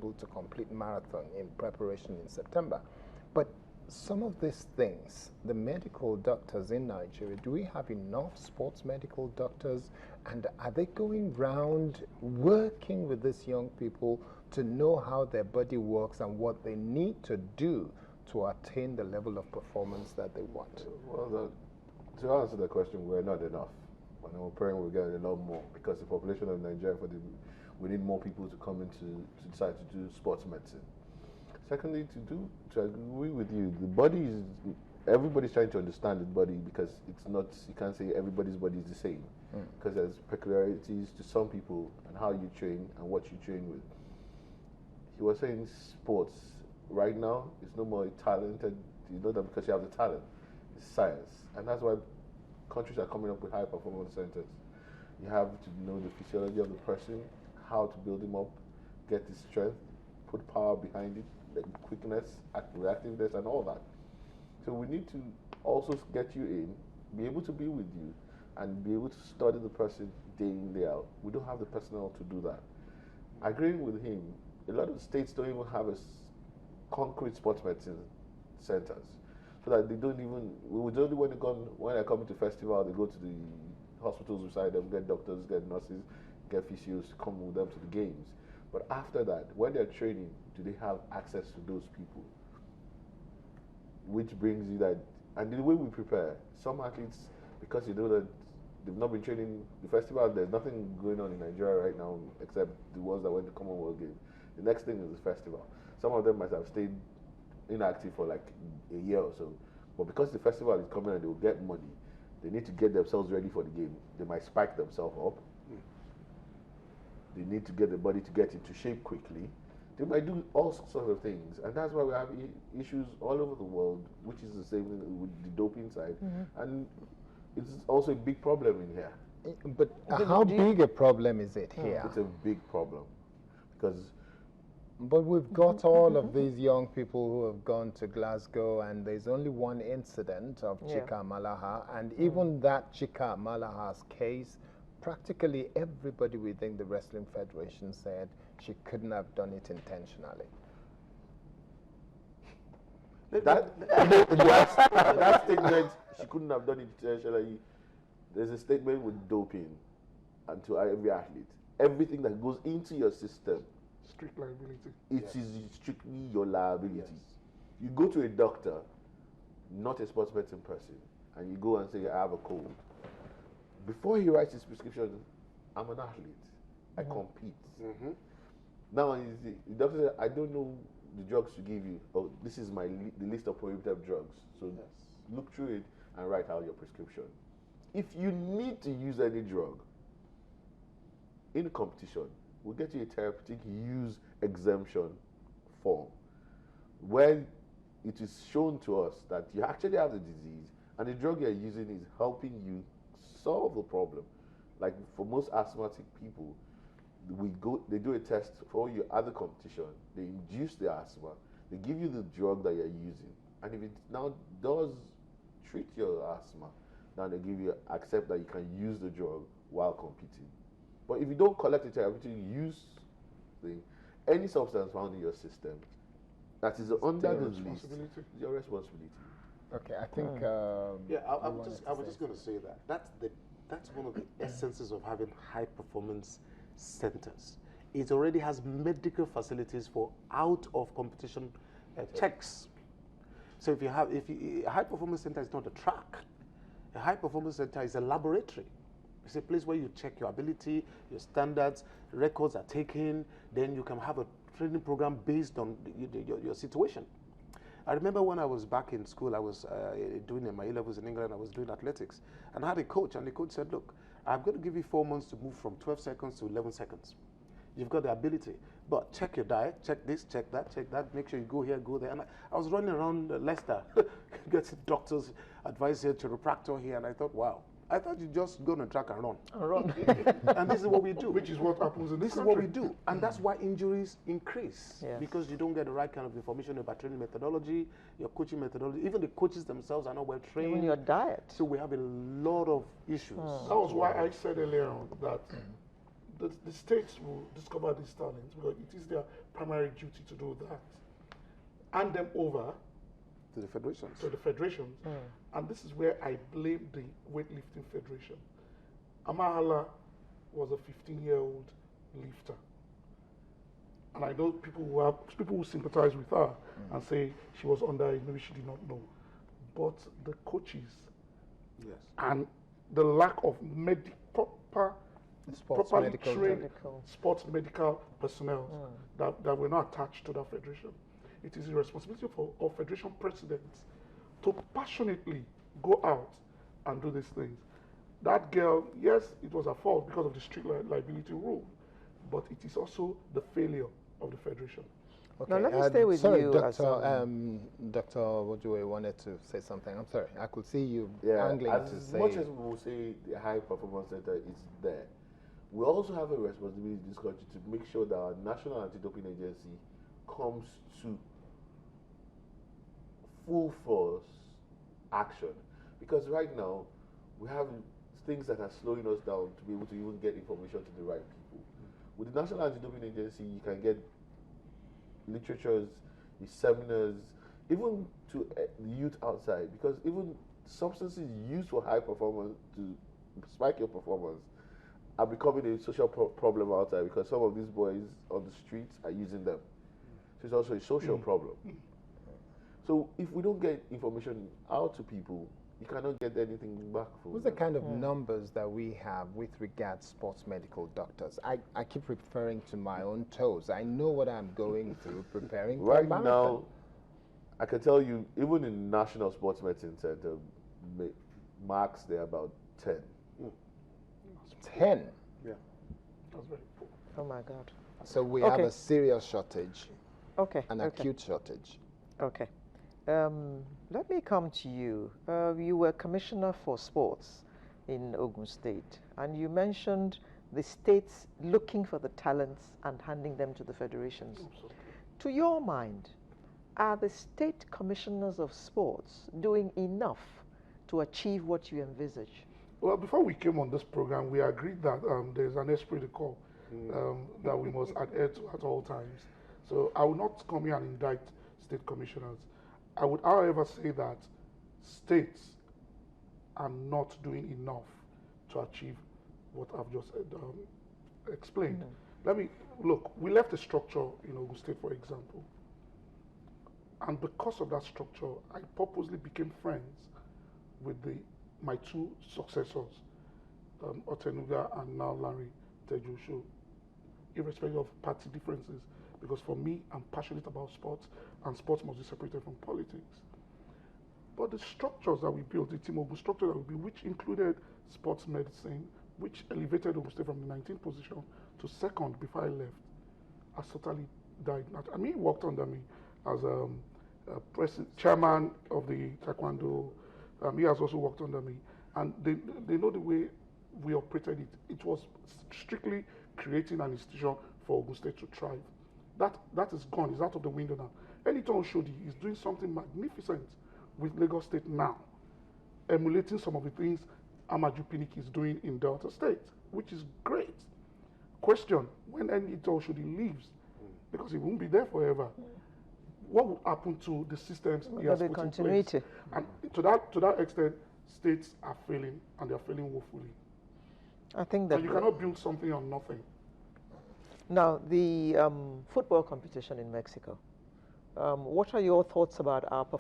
able to complete marathon in preparation in September. But some of these things, the medical doctors in Nigeria, do we have enough sports medical doctors? And are they going round working with these young people to know how their body works and what they need to do to attain the level of performance that they want? Well, to answer the question, we're not enough. And we're praying we'll get a lot more, because the population of Nigeria, we need more people to come into to decide to do sports medicine. Secondly, to agree with you, the body is, everybody's trying to understand the body, because it's not, you can't say everybody's body is the same, because there's peculiarities to some people and how you train and what you train with. He was saying sports right now is no more talented, you know that because you have the talent, it's science, and that's why countries are coming up with high performance centers. You have to know the physiology of the person, how to build him up, get his strength, put power behind it, like quickness, reactiveness, and all that. So we need to also get you in, be able to be with you, and be able to study the person day in, day out. We don't have the personnel to do that. Agreeing with him, a lot of states don't even have concrete sports medicine centers, so that they don't even, only when they come into festival, they go to the hospitals beside them, get doctors, get nurses, get physios to come with them to the games. But after that, when they're training, do they have access to those people? Which brings you that, and the way we prepare, some athletes, because you know that they've not been training, the festival, there's nothing going on in Nigeria right now except the ones that went to Commonwealth Games. The next thing is the festival. Some of them might have stayed inactive for like a year or so, but because the festival is coming and they will get money, they need to get themselves ready for the game. They might spike themselves up. They need to get the body to get into shape quickly. They might do all sorts of things, and that's why we have issues all over the world, which is the same with the doping side, and it's also a big problem in here. But how big a problem is it here? It's a big problem, because. But we've got all of these young people who have gone to Glasgow, and there's only one incident of Chika Malaha, and even that Chika Malaha's case, practically everybody within the Wrestling Federation said she couldn't have done it intentionally. That statement, she couldn't have done it intentionally, there's a statement with doping, and to every athlete, everything that goes into your system, strict liability. It is strictly your liability. Yes. You go to a doctor, not a sports medicine person, and you go and say, I have a cold. Before he writes his prescription, I'm an athlete. I compete. Now, the doctor said, I don't know the drugs to give you. Oh, this is the list of prohibited drugs. So look through it and write out your prescription. If you need to use any drug in competition, we'll get you a therapeutic use exemption form where it is shown to us that you actually have the disease and the drug you're using is helping you solve the problem. Like for most asthmatic people, they do a test for you at the competition, they induce the asthma, they give you the drug that you're using, and if it now does treat your asthma, now they give you, accept that you can use the drug while competing. But if you don't collect the therapeutic use thing, any substance found in your system that is under the list, it's your responsibility. Okay, I think. I was just going to say that that's one of the essences of having high performance centers. It already has medical facilities for out of competition checks. So if a high performance center is not a track, a high performance center is a laboratory. It's a place where you check your ability, your standards, records are taken, then you can have a training program based on your situation. I remember when I was back in school, I was doing my A-levels in England, I was doing athletics, and I had a coach, and the coach said, look, I'm going to give you 4 months to move from 12 seconds to 11 seconds. You've got the ability, but check your diet, check this, check that, make sure you go here, go there. And I was running around Leicester, getting doctors' advice here, chiropractor here, and I thought, wow. I thought you just go on a track and run. And this is what we do. Which is what happens in this country. Is what we do. And that's why injuries increase. Yes. Because you don't get the right kind of information about training methodology, your coaching methodology. Even the coaches themselves are not well trained. Even your diet. So we have a lot of issues. That was why I said earlier on that the states will discover these talents because it is their primary duty to do that. Hand them over To the federations. to the federations. And this is where I blame the weightlifting federation. Amahala was a 15-year-old lifter. And I know people who sympathize with her and say she was underage, maybe she did not know. But the coaches Yes. and the lack of properly medical trained sports medical personnel that were not attached to that federation. It is the responsibility of federation presidents to passionately go out and do these things. That girl, yes, it was her fault because of the strict liability rule, but it is also the failure of the federation. Okay. Now let me stay with sorry, you. Dr. Wojue wanted to say something. I'm sorry. I could see you Yeah, angling to as say. much as we will say the high performance center is there, we also have a responsibility in this country to make sure that our national anti-doping agency comes to full force action. Because right now, we have things that are slowing us down to be able to even get information to the right people. With the National Anti-Doping Agency, you can get literatures, seminars, even to the youth outside, because even substances used for high performance to spike your performance are becoming a social problem outside because some of these boys on the streets are using them. So it's also a social problem. So if we don't get information out to people, you cannot get anything back from What's the them. kind of numbers that we have with regards sports medical doctors? I keep referring to my own toes. I know what I'm going through preparing for a Right marathon. now, I can tell you, even in National Sports Medicine Center, marks they're about 10. 10. Yeah. That's very poor. Oh my God. So we have Okay. a serious shortage, Okay. an okay. acute shortage. Okay. Let me come to you. You were Commissioner for Sports in Ogun State, and you mentioned the states looking for the talents and handing them to the federations. To your mind, are the state commissioners of sports doing enough to achieve what you envisage? Well, before we came on this program, we agreed that there's an esprit de corps that we must adhere to at all times. So I will not come here and indict state commissioners. I would, however, say that states are not doing enough to achieve what I've just explained. Let me look. We left a structure in Ogun State, for example, and because of that structure, I purposely became friends with my two successors, Otenuga and now Larry Tejusho, irrespective of party differences. Because for me, I'm passionate about sports, and sports must be separated from politics. But the structures that we built, the Team Ogun structure that we built, which included sports medicine, which elevated Ogun State from the 19th position to second before I left, has totally died. I mean, he worked under me as chairman of the Taekwondo. He has also worked under me. And they know the way we operated it. It was strictly creating an institution for Ogun State to thrive. That is gone. It's out of the window now. Eliton Oshodi is doing something magnificent with Lagos State now, emulating some of the things Amaju Pinnick is doing in Delta State, which is great. Question, when Eliton Oshodi leaves, because he won't be there forever, what will happen to the systems he has put in place? And to that extent, states are failing, and they are failing woefully. I think that And you cannot build something on nothing. now the football competition in Mexico. What are your thoughts about our